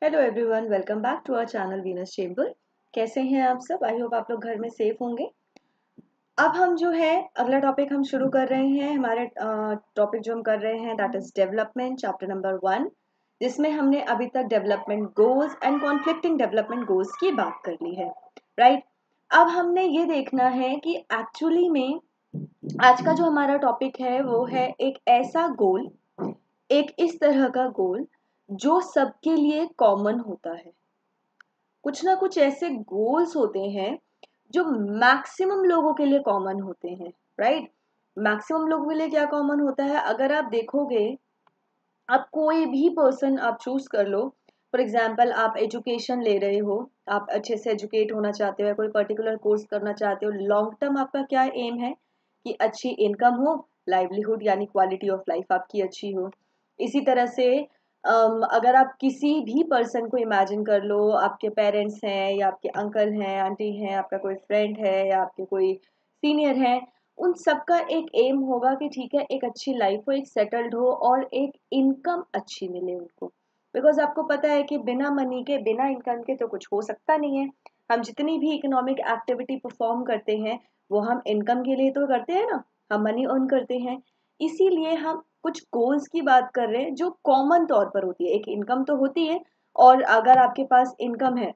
Hello everyone, welcome back to our channel Venus chamber. कैसे हैं आप सब? आई होप आप लोग घर में सेफ होंगे। अब हम जो है अगला टॉपिक हम शुरू कर रहे हैं। हमारे टॉपिक जो हम कर रहे हैं that is development chapter number 1, जिसमें हमने अभी तक development goals and conflicting development goals की बात कर ली है, राइट। अब हमने ये देखना है कि एक्चुअली में आज का जो हमारा टॉपिक है वो है एक ऐसा गोल, एक इस तरह का गोल जो सबके लिए कॉमन होता है। कुछ ना कुछ ऐसे गोल्स होते हैं जो मैक्सिमम लोगों के लिए कॉमन होते हैं, राइट। मैक्सिमम लोगों के लिए क्या कॉमन होता है? अगर आप देखोगे, आप कोई भी पर्सन आप चूज कर लो। फॉर एग्जाम्पल, आप एजुकेशन ले रहे हो, आप अच्छे से एजुकेट होना चाहते हो, कोई पर्टिकुलर कोर्स करना चाहते हो, लॉन्ग टर्म आपका क्या एम है कि अच्छी इनकम हो, लाइवलीहुड यानी क्वालिटी ऑफ लाइफ आपकी अच्छी हो। इसी तरह से अगर आप किसी भी पर्सन को इमेजिन कर लो, आपके पेरेंट्स हैं या आपके अंकल हैं, आंटी हैं, आपका कोई फ्रेंड है या आपके कोई सीनियर है, उन सबका एक एम होगा कि ठीक है, एक अच्छी लाइफ हो, एक सेटल्ड हो और एक इनकम अच्छी मिले उनको। बिकॉज आपको पता है कि बिना मनी के, बिना इनकम के तो कुछ हो सकता नहीं है। हम जितनी भी इकोनॉमिक एक्टिविटी परफॉर्म करते हैं वो हम इनकम के लिए तो करते हैं ना, हम मनी अर्न करते हैं। इसीलिए हम कुछ गोल्स की बात कर रहे हैं जो कॉमन तौर पर होती है। एक इनकम तो होती है, और अगर आपके पास इनकम है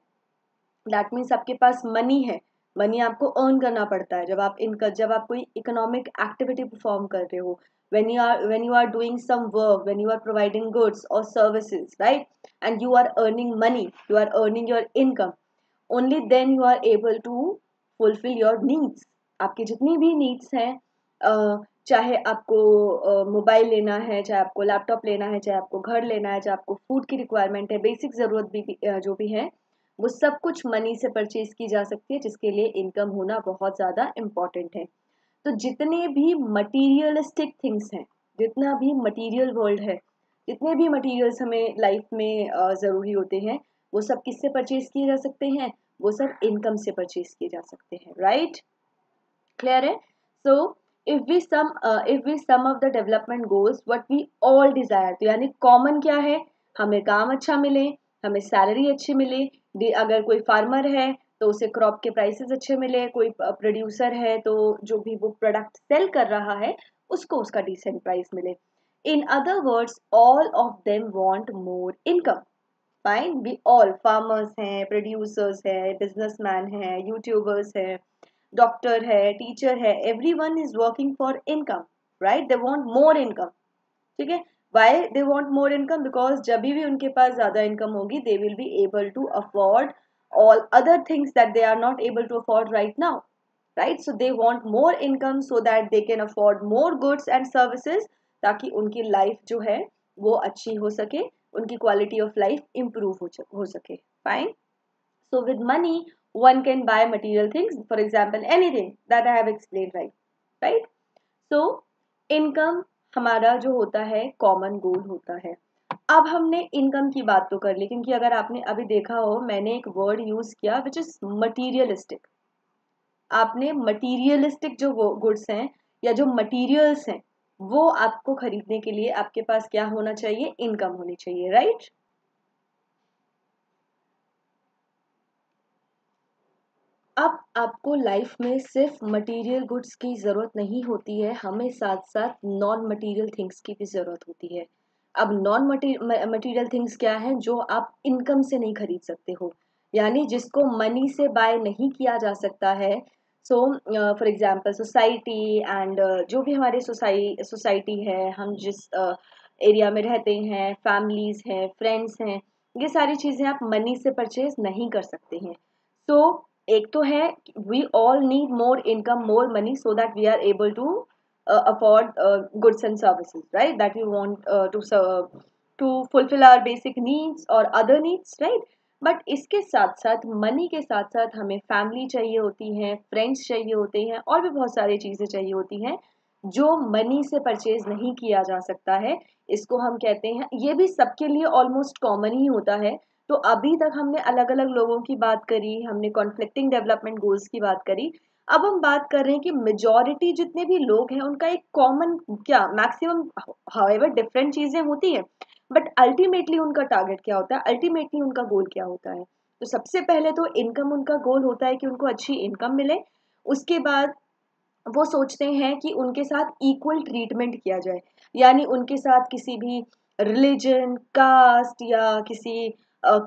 दैट मीन्स आपके पास मनी है। मनी आपको अर्न करना पड़ता है जब आप कोई इकोनॉमिक एक्टिविटी परफॉर्म कर रहे हो, when you are doing some work, when you are providing goods or services, right, and you are earning money, you are earning your income, only then you are able to fulfill your needs। आपकी जितनी भी needs हैं, चाहे आपको mobile लेना है, चाहे आपको लैपटॉप लेना है, चाहे आपको घर लेना है, चाहे आपको फूड की रिक्वायरमेंट है, बेसिक ज़रूरत भी जो भी है, वो सब कुछ मनी से परचेज की जा सकती है, जिसके लिए इनकम होना बहुत ज़्यादा इम्पॉर्टेंट है। तो जितने भी मटीरियलिस्टिक थिंग्स हैं, जितना भी मटीरियल वर्ल्ड है, जितने भी मटीरियल्स हमें लाइफ में ज़रूरी होते हैं, वो सब किससे परचेज किए जा सकते हैं? वो सब इनकम से परचेज किए जा सकते हैं, राइट। क्लियर है? सो if we sum up the development goals what we all desire, तो यानी कॉमन क्या है? हमें काम अच्छा मिले, हमें सैलरी अच्छी मिले। अगर कोई फार्मर है तो उसे क्रॉप के प्राइसेस अच्छे मिले, कोई प्रोड्यूसर है तो जो भी वो प्रोडक्ट सेल कर रहा है उसको उसका डिसेंट प्राइस मिले। In other words, all of them want more income. Fine, we all, farmers हैं, प्रोड्यूसर्स हैं, बिजनेसमैन हैं, यूट्यूबर्स हैं, डॉक्टर है, टीचर है, everyone is working for income, right. They want more income, ठीक है। Why they want more income? Because जब भी उनके पास ज्यादा इनकम होगी they will be able to afford all other things that they are not able to afford right now, right? So they want more income so that they can afford more goods and services, ताकि उनकी life जो है वो अच्छी हो सके, उनकी quality of life improve हो सके। Fine. So with money one can buy material things, for example anything that I have explained, right? So income हमारा जो होता है कॉमन गोल होता है। अब हमने इनकम की बात तो कर ली, क्योंकि अगर आपने अभी देखा हो मैंने एक वर्ड यूज किया विच इज मटीरियलिस्टिक। आपने मटीरियलिस्टिक जो गुड्स हैं या जो मटीरियल्स हैं वो आपको खरीदने के लिए आपके पास क्या होना चाहिए? इनकम होनी चाहिए, राइट। अब आपको लाइफ में सिर्फ मटेरियल गुड्स की ज़रूरत नहीं होती है, हमें साथ साथ नॉन मटेरियल थिंग्स की भी ज़रूरत होती है। अब नॉन मटेरियल थिंग्स क्या हैं जो आप इनकम से नहीं खरीद सकते हो, यानी जिसको मनी से बाय नहीं किया जा सकता है। So for example society and जो भी हमारे सोसाइटी है, हम जिस एरिया में रहते हैं, फैमिलीज हैं, फ्रेंड्स हैं, ये सारी चीज़ें आप मनी से परचेज नहीं कर सकते हैं। सो एक तो है we all need more income, more money, so that we are able to afford goods and services, right, that we want to serve to fulfill our basic needs or other needs, right। But इसके साथ साथ money के साथ साथ हमें family चाहिए होती है, फ्रेंड्स चाहिए होते हैं, और भी बहुत सारी चीज़ें चाहिए होती हैं जो मनी से परचेज नहीं किया जा सकता है। इसको हम कहते हैं, ये भी सबके लिए ऑलमोस्ट कॉमन ही होता है। तो अभी तक हमने अलग अलग लोगों की बात करी, हमने कॉन्फ्लिक्टिंग डेवलपमेंट गोल्स की बात करी। अब हम बात कर रहे हैं कि मेजॉरिटी जितने भी लोग हैं उनका एक कॉमन क्या, मैक्सिमम हाउएवर डिफरेंट चीजें होती है, बट अल्टीमेटली उनका टारगेट क्या होता है, अल्टीमेटली उनका गोल क्या होता है? तो सबसे पहले तो इनकम उनका गोल होता है कि उनको अच्छी इनकम मिले। उसके बाद वो सोचते हैं कि उनके साथ इक्वल ट्रीटमेंट किया जाए, यानी उनके साथ किसी भी रिलीजन, कास्ट या किसी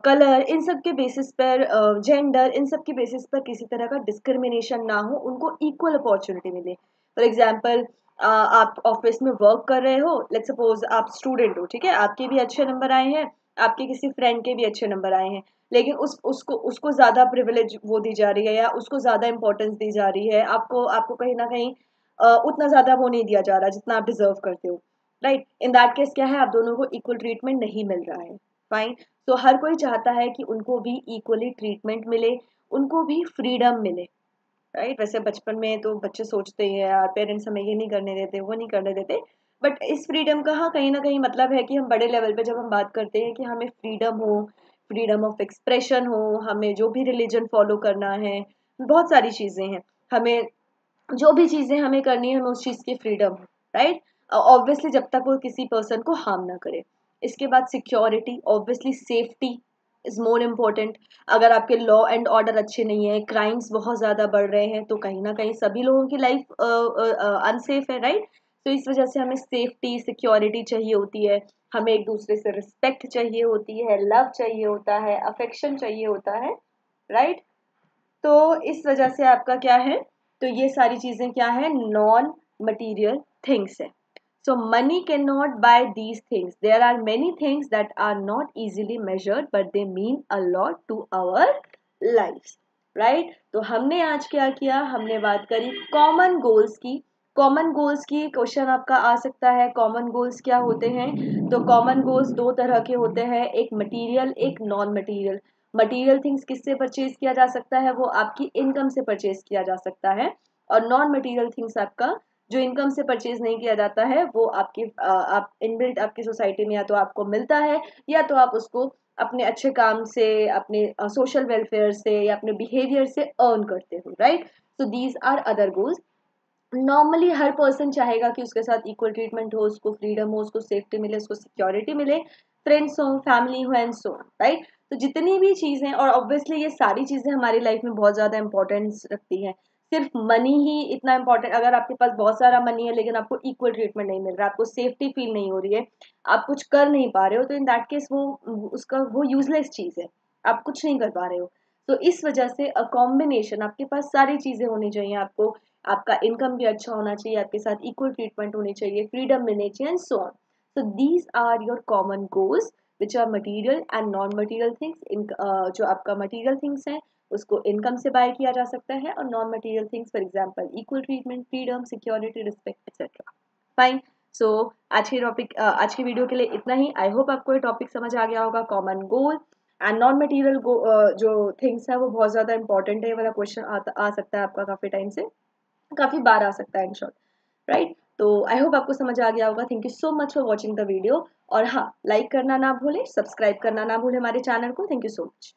कलर, इन सब के बेसिस पर, जेंडर, इन सब के बेसिस पर किसी तरह का डिस्क्रिमिनेशन ना हो, उनको इक्वल अपॉर्चुनिटी मिले। फॉर एग्जाम्पल, आप ऑफिस में वर्क कर रहे हो, लेट्स सपोज आप स्टूडेंट हो, ठीक है, आपके भी अच्छे नंबर आए हैं, आपके किसी फ्रेंड के भी अच्छे नंबर आए हैं, लेकिन उसको ज्यादा प्रिविलेज वो दी जा रही है या उसको ज्यादा इंपॉर्टेंस दी जा रही है, आपको आपको कहीं ना कहीं उतना ज्यादा वो नहीं दिया जा रहा जितना आप डिजर्व करते हो, राइट? इन दैट केस क्या है, आप दोनों को इक्वल ट्रीटमेंट नहीं मिल रहा है। फाइन। तो हर कोई चाहता है कि उनको भी इक्वली ट्रीटमेंट मिले, उनको भी फ्रीडम मिले, राइट? वैसे बचपन में तो बच्चे सोचते ही है यार पेरेंट्स हमें ये नहीं करने देते, वो नहीं करने देते, बट इस फ्रीडम का हाँ कहीं ना कहीं मतलब है कि हम बड़े लेवल पे जब हम बात करते हैं कि हमें फ्रीडम हो, फ्रीडम ऑफ एक्सप्रेशन हो, हमें जो भी रिलीजन फॉलो करना है, बहुत सारी चीजें हैं, हमें जो भी चीजें हमें करनी है हमें उस चीज की फ्रीडम हो, राइट? ऑब्वियसली जब तक वो किसी पर्सन को हार्म ना करे। इसके बाद security, obviously safety is more important. अगर आपके लॉ एंड ऑर्डर अच्छे नहीं है, क्राइम्स बहुत ज्यादा बढ़ रहे हैं, तो कहीं ना कहीं सभी लोगों की लाइफ अनसेफ है, राइट? तो इस वजह से हमें सेफ्टी, सिक्योरिटी चाहिए होती है, हमें एक दूसरे से रिस्पेक्ट चाहिए होती है, लव चाहिए होता है, अफेक्शन चाहिए होता है, राइट? तो इस वजह से आपका क्या है, तो ये सारी चीजें क्या है, नॉन मटीरियल थिंग्स है। So money can not buy these things, there are many things that are not easily measured but they mean a lot to our life, right? तो हमने आज क्या किया, हमने बात करी कॉमन गोल्स की। कॉमन गोल्स की क्वेश्चन आपका आ सकता है, कॉमन गोल्स क्या होते हैं? तो कॉमन गोल्स दो तरह के होते हैं, एक मटीरियल, एक नॉन मटीरियल। मटीरियल थिंग्स किससे परचेज किया जा सकता है, वो आपकी इनकम से परचेज किया जा सकता है, और नॉन मटीरियल थिंग्स आपका जो इनकम से परचेज नहीं किया जाता है वो आपकी आप इनबिल्ट आपकी सोसाइटी में या तो आपको मिलता है, या तो आप उसको अपने अच्छे काम से, अपने सोशल वेलफेयर से या अपने बिहेवियर से अर्न करते हो, right? So these are other goals. Normally हर पर्सन चाहेगा कि उसके साथ इक्वल ट्रीटमेंट हो, उसको फ्रीडम हो, उसको सेफ्टी मिले, उसको सिक्योरिटी मिले, फ्रेंड्स हो, फैमिली हो एंड सो, राइट? तो जितनी भी चीजें, और ऑब्वियसली ये सारी चीजें हमारी लाइफ में बहुत ज्यादा इंपॉर्टेंस रखती हैं। सिर्फ मनी ही इतना इंपॉर्टेंट, अगर आपके पास बहुत सारा मनी है लेकिन आपको इक्वल ट्रीटमेंट नहीं मिल रहा, आपको सेफ्टी फील नहीं हो रही है, आप कुछ कर नहीं पा रहे हो, तो इन दैट केस वो उसका वो यूजलेस चीज है, आप कुछ नहीं कर पा रहे हो। तो इस वजह से अ कॉम्बिनेशन, आपके पास सारी चीजें होनी चाहिए, आपको आपका इनकम भी अच्छा होना चाहिए, आपके साथ इक्वल ट्रीटमेंट होनी चाहिए, फ्रीडम मिलनी चाहिए and so on. So these are your common goals which are material and non material things. जो आपका मटीरियल थिंग्स हैं उसको इनकम से बाय किया जा सकता है, और non material things for example equal treatment, freedom, security, respect etcetera. Fine. So आज की वीडियो के लिए इतना ही। आई होप आपको ये टॉपिक समझ आ गया होगा। Common goal and non material जो थिंग्स है वो बहुत ज्यादा इंपॉर्टेंट है, ये वाला क्वेश्चन आ सकता है आपका काफी टाइम से, काफी बार आ सकता है इन शॉर्ट, राइट? तो आई होप आपको समझ आ गया होगा। Thank you so much for watching the video, और हाँ, लाइक करना ना भूलें, सब्सक्राइब करना ना भूलें हमारे चैनल को। Thank you so much.